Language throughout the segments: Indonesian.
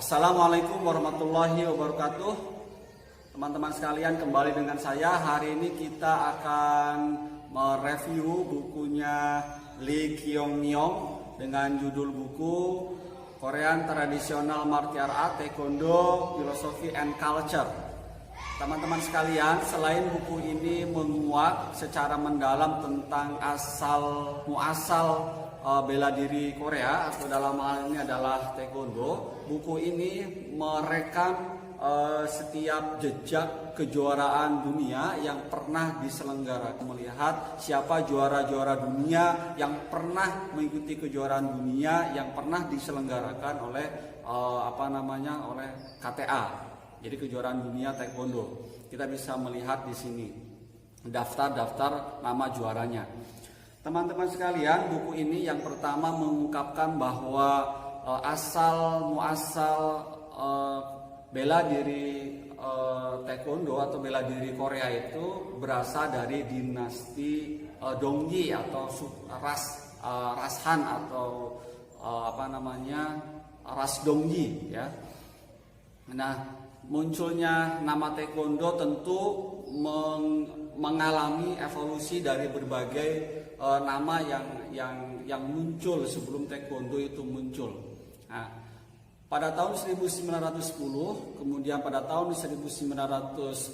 Assalamualaikum warahmatullahi wabarakatuh. Teman-teman sekalian, kembali dengan saya. Hari ini kita akan mereview bukunya Lee Kyong Myong dengan judul buku Korean Traditional Martial Art, Taekwondo, Philosophy and Culture. Teman-teman sekalian, selain buku ini menguak secara mendalam tentang asal muasal bela diri Korea, atau dalam hal ini adalah Taekwondo, buku ini merekam setiap jejak kejuaraan dunia yang pernah diselenggarakan, melihat siapa juara-juara dunia yang pernah mengikuti kejuaraan dunia yang pernah diselenggarakan oleh oleh KTA. Jadi kejuaraan dunia Taekwondo. Kita bisa melihat di sini daftar-daftar nama juaranya. Teman-teman sekalian, buku ini yang pertama mengungkapkan bahwa asal muasal bela diri Taekwondo atau bela diri Korea itu berasal dari dinasti Dongyi atau ras Han atau ras Dongyi ya. Nah, munculnya nama Taekwondo tentu mengalami evolusi dari berbagai nama yang muncul sebelum Taekwondo itu muncul. Nah, pada tahun 1910, kemudian pada tahun 1935,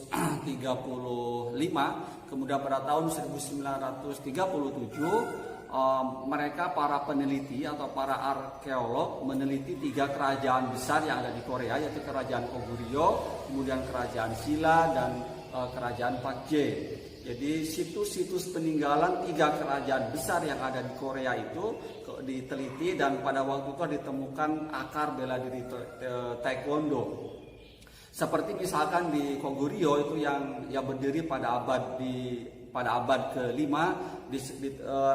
kemudian pada tahun 1937, mereka para peneliti atau para arkeolog meneliti 3 kerajaan besar yang ada di Korea, yaitu kerajaan Goguryeo, kemudian kerajaan Silla, dan kerajaan Pakje. Jadi situs-situs peninggalan 3 kerajaan besar yang ada di Korea itu diteliti, dan pada waktu itu ditemukan akar bela diri Taekwondo. Seperti misalkan di Goguryeo itu yang berdiri pada abad ke-5,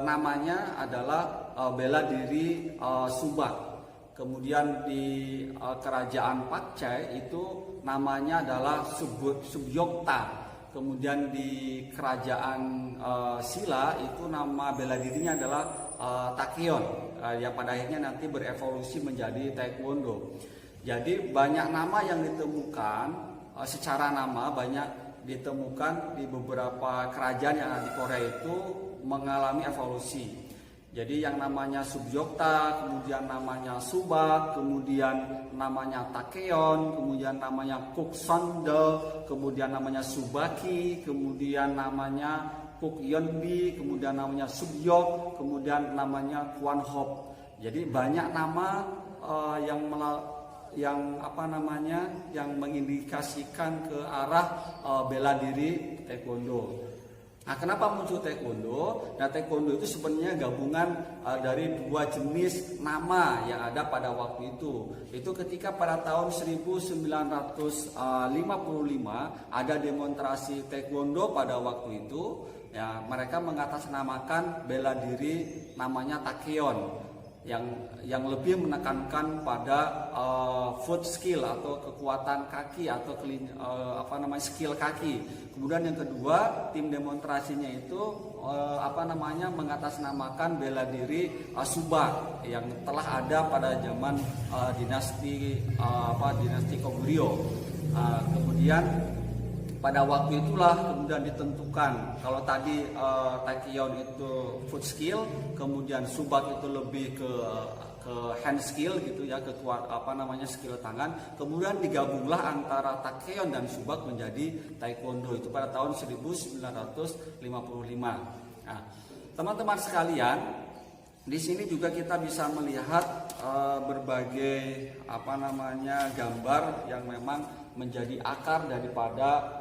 namanya adalah bela diri Subak. Kemudian di kerajaan Pakje itu namanya adalah Subyokta. Kemudian di kerajaan Silla itu nama bela dirinya adalah Taekyon, yang pada akhirnya nanti berevolusi menjadi Taekwondo. Jadi banyak nama yang ditemukan, secara nama banyak ditemukan di beberapa kerajaan yang ada di Korea itu mengalami evolusi. Jadi yang namanya Subyokta, kemudian namanya Subak, kemudian namanya Taekyon, kemudian namanya Kuksonde, kemudian namanya Subaki, kemudian namanya Kukyonbi, kemudian namanya Subyok, kemudian namanya Kwanhop. Jadi banyak nama yang mengindikasikan ke arah bela diri Taekwondo. Nah, kenapa muncul Taekwondo? Nah, Taekwondo itu sebenarnya gabungan dari 2 jenis nama yang ada pada waktu itu. Itu ketika pada tahun 1955 ada demonstrasi Taekwondo pada waktu itu, ya mereka mengatasnamakan bela diri namanya Taekyon, yang lebih menekankan pada foot skill atau kekuatan kaki atau skill kaki. Kemudian yang kedua, tim demonstrasinya itu mengatasnamakan bela diri Subak yang telah ada pada zaman dinasti Goguryeo. Kemudian pada waktu itulah kemudian ditentukan, kalau tadi Taekyon itu foot skill, kemudian Subak itu lebih ke hand skill gitu ya, skill tangan. Kemudian digabunglah antara Taekyon dan Subak menjadi Taekwondo itu pada tahun 1955. Nah, teman-teman sekalian, di sini juga kita bisa melihat berbagai gambar yang memang menjadi akar daripada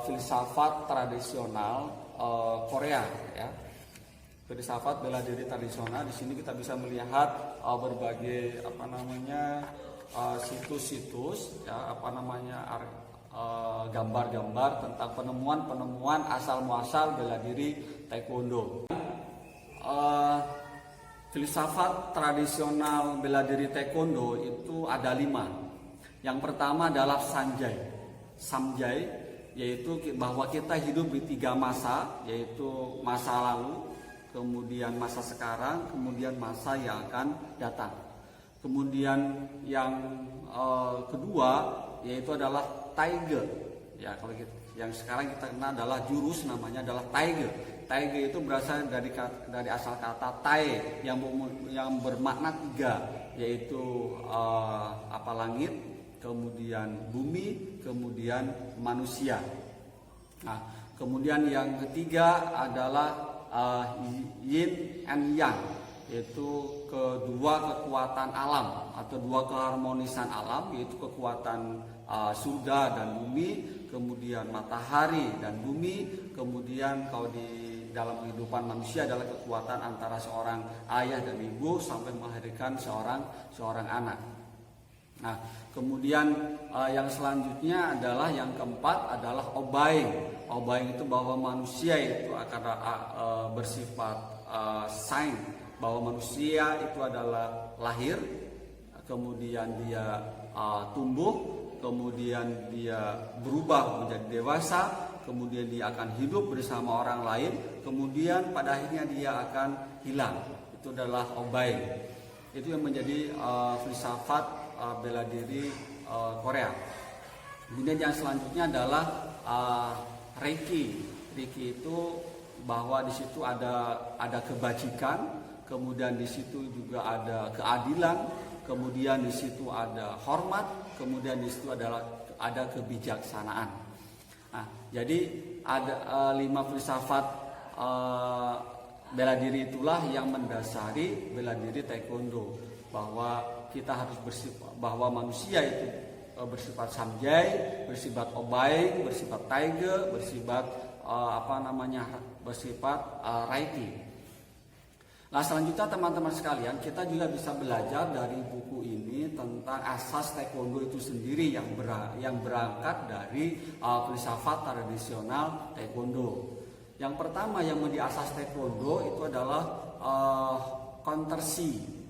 filsafat tradisional Korea ya. Filsafat bela diri tradisional. Di sini kita bisa melihat berbagai situs-situs ya, gambar-gambar tentang penemuan asal muasal bela diri Taekwondo. Filsafat tradisional bela diri Taekwondo itu ada 5. Yang pertama adalah Samjay, yaitu bahwa kita hidup di 3 masa, yaitu masa lalu, kemudian masa sekarang, kemudian masa yang akan datang. Kemudian yang kedua yaitu adalah Taige. Ya, kalau yang sekarang kita kenal adalah jurus, namanya adalah Taige. Taige itu berasal dari asal kata Tai yang bermakna tiga, yaitu langit, kemudian bumi, kemudian manusia. Nah, kemudian yang ketiga adalah Yin and Yang, yaitu kedua kekuatan alam atau dua keharmonisan alam, yaitu kekuatan surga dan bumi, kemudian matahari dan bumi, kemudian kalau di dalam kehidupan manusia adalah kekuatan antara seorang ayah dan ibu sampai melahirkan seorang anak. Nah, kemudian yang selanjutnya adalah yang keempat adalah Obaing. Obaing itu bahwa manusia itu akan bersifat sains, bahwa manusia itu adalah lahir, kemudian dia tumbuh, kemudian dia berubah menjadi dewasa, kemudian dia akan hidup bersama orang lain, kemudian pada akhirnya dia akan hilang. Itu adalah Obaing. Itu yang menjadi filsafat bela diri Korea. Kemudian yang selanjutnya adalah Reiki. Reiki itu bahwa di situ ada kebajikan, kemudian di situ juga ada keadilan, kemudian di situ ada hormat, kemudian di situ ada kebijaksanaan. Nah, jadi ada 5 filsafat bela diri itulah yang mendasari bela diri Taekwondo, bahwa kita harus bahwa manusia itu bersifat samjai, bersifat Obaing, bersifat Taige, bersifat bersifat Reiki. Nah, selanjutnya teman-teman sekalian, kita juga bisa belajar dari buku ini tentang asas Taekwondo itu sendiri yang berangkat dari filsafat tradisional Taekwondo. Yang pertama yang menjadi asas Taekwondo itu adalah kontersi.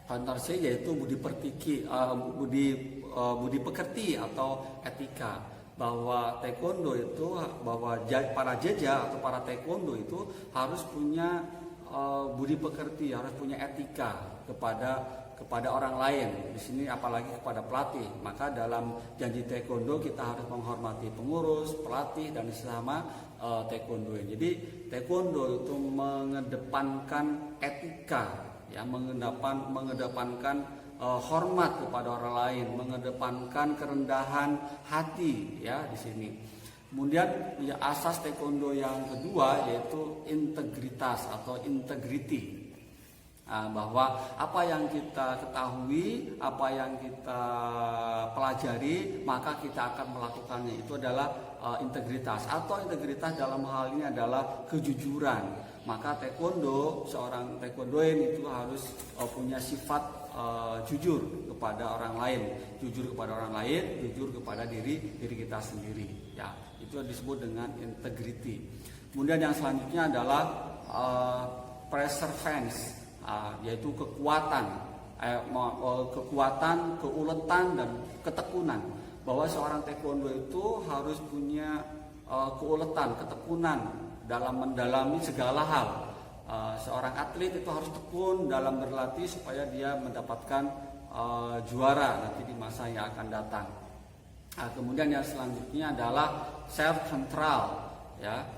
Kontersi yaitu budi pekerti atau etika, bahwa Taekwondo itu, bahwa para jeja atau para Taekwondo itu harus punya budi pekerti, harus punya etika kepada orang lain. Di sini apalagi kepada pelatih. Maka dalam janji Taekwondo kita harus menghormati pengurus, pelatih dan sesama Taekwondo. Jadi Taekwondo itu mengedepankan etika, ya, mengedepankan hormat kepada orang lain, mengedepankan kerendahan hati, ya, di sini. Kemudian ya, asas Taekwondo yang kedua yaitu integritas atau integrity. Bahwa apa yang kita ketahui, apa yang kita pelajari, maka kita akan melakukannya. Itu adalah integritas, atau integritas dalam hal ini adalah kejujuran. Maka seorang taekwondoin itu harus punya sifat jujur kepada orang lain, jujur kepada diri kita sendiri. Ya, itu disebut dengan integrity. Kemudian yang selanjutnya adalah perseverance, yaitu kekuatan, keuletan dan ketekunan. Bahwa seorang taekwondo itu harus punya keuletan, ketekunan dalam mendalami segala hal. Seorang atlet itu harus tekun dalam berlatih supaya dia mendapatkan juara nanti di masa yang akan datang. Kemudian yang selanjutnya adalah self control, ya,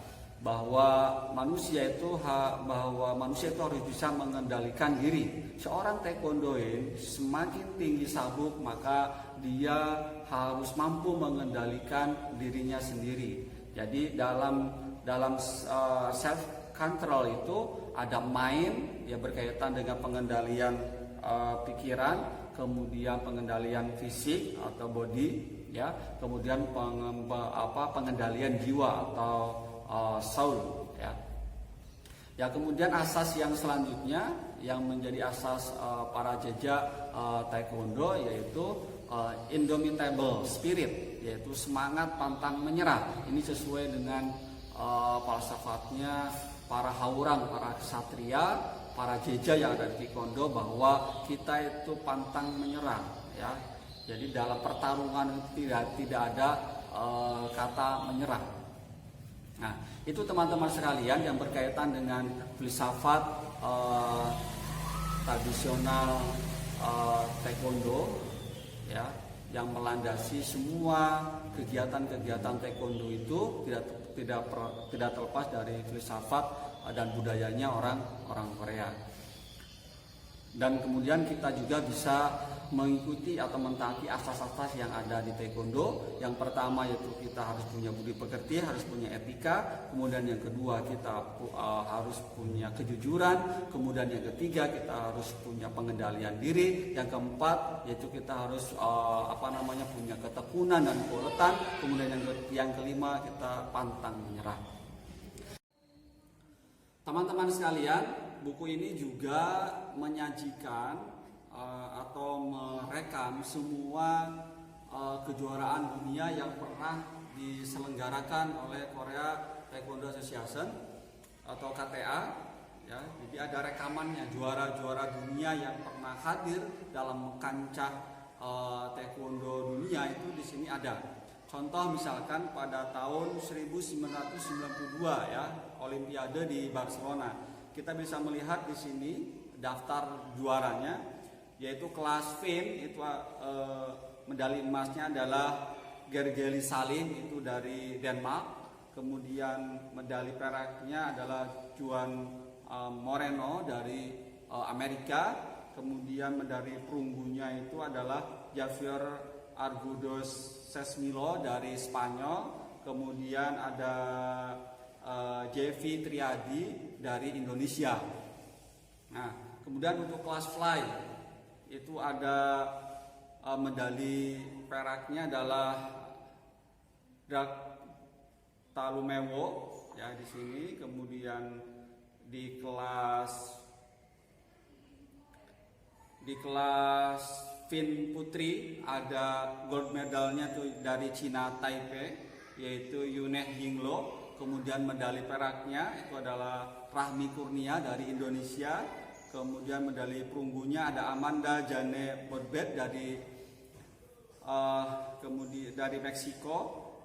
bahwa manusia itu harus bisa mengendalikan diri. Seorang taekwondoin semakin tinggi sabuk, maka dia harus mampu mengendalikan dirinya sendiri. Jadi dalam self control itu ada mind, ya, berkaitan dengan pengendalian pikiran, kemudian pengendalian fisik atau body, ya, kemudian pengendalian jiwa atau soul, ya. Ya, kemudian asas yang selanjutnya yang menjadi asas para jeja taekwondo yaitu indomitable spirit, yaitu semangat pantang menyerah. Ini sesuai dengan falsafatnya para haurang, para ksatria, para jeja yang ada di taekwondo, bahwa kita itu pantang menyerah, ya. Jadi dalam pertarungan tidak ada kata menyerah. Nah, itu teman-teman sekalian yang berkaitan dengan filsafat tradisional taekwondo, ya, yang melandasi semua kegiatan-kegiatan taekwondo itu tidak terlepas dari filsafat dan budayanya orang Korea. Dan kemudian kita juga bisa mengikuti atau mentaati asas-asas yang ada di taekwondo. Yang pertama yaitu kita harus punya budi pekerti, harus punya etika. Kemudian yang kedua kita harus punya kejujuran. Kemudian yang ketiga kita harus punya pengendalian diri. Yang keempat yaitu kita harus punya ketekunan dan keuletan. Kemudian yang kelima kita pantang menyerah. Teman-teman sekalian, buku ini juga menyajikan atau merekam semua kejuaraan dunia yang pernah diselenggarakan oleh Korea Taekwondo Association atau KTA, ya. Jadi ada rekamannya, juara-juara dunia yang pernah hadir dalam kancah taekwondo dunia itu di sini ada. Contoh misalkan pada tahun 1992 ya, Olimpiade di Barcelona. Kita bisa melihat di sini daftar juaranya, yaitu kelas FIN itu medali emasnya adalah Gergely Salim itu dari Denmark. Kemudian medali peraknya adalah Juan Moreno dari Amerika. Kemudian medali perunggunya itu adalah Javier Argudos Sesmilo dari Spanyol. Kemudian ada JV Triadi dari Indonesia. Nah, kemudian untuk kelas fly itu ada medali peraknya adalah Drag Talumewo ya di sini. Kemudian di kelas Fin Putri ada gold medalnya tuh dari Cina Taipei yaitu Yuneh Yinglo. Kemudian medali peraknya itu adalah Rahmi Kurnia dari Indonesia. Kemudian medali perunggunya ada Amanda Jane Borbet dari Meksiko,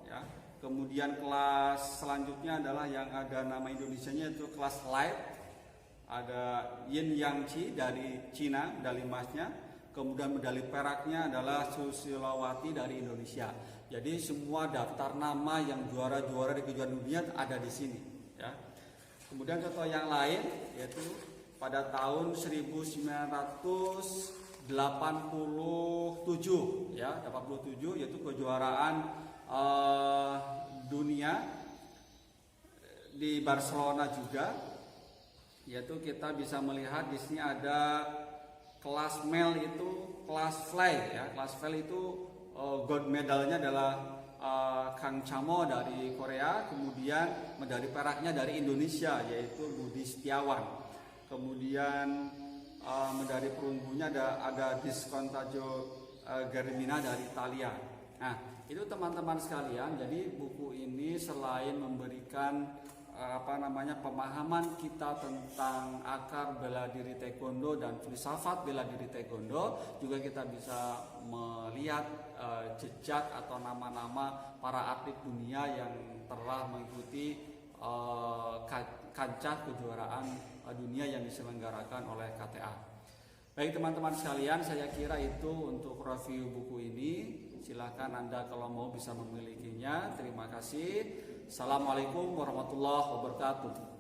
ya. Kemudian kelas selanjutnya adalah yang ada nama Indonesianya itu kelas light. Ada Yin Yangqi dari Cina medali emasnya. Kemudian medali peraknya adalah Susilowati dari Indonesia. Jadi semua daftar nama yang juara-juara di kejuaraan dunia ada di sini, ya. Kemudian contoh yang lain yaitu pada tahun 1987 ya, 87 yaitu kejuaraan dunia di Barcelona juga, yaitu kita bisa melihat di sini ada kelas male itu kelas fly ya. Kelas fly itu gold medalnya adalah Kang Chamo dari Korea. Kemudian medali peraknya dari Indonesia yaitu Budi Setiawan. Kemudian medali perunggunya ada Discontaggio Germina dari Italia. Nah, itu teman-teman sekalian. Jadi buku ini selain memberikan pemahaman kita tentang akar bela diri taekwondo dan filsafat bela diri taekwondo, juga kita bisa melihat jejak atau nama-nama para atlet dunia yang telah mengikuti kancah kejuaraan dunia yang diselenggarakan oleh KTA. Baik teman-teman sekalian, saya kira itu untuk review buku ini. Silahkan Anda kalau mau bisa memilikinya. Terima kasih. Assalamualaikum warahmatullahi wabarakatuh.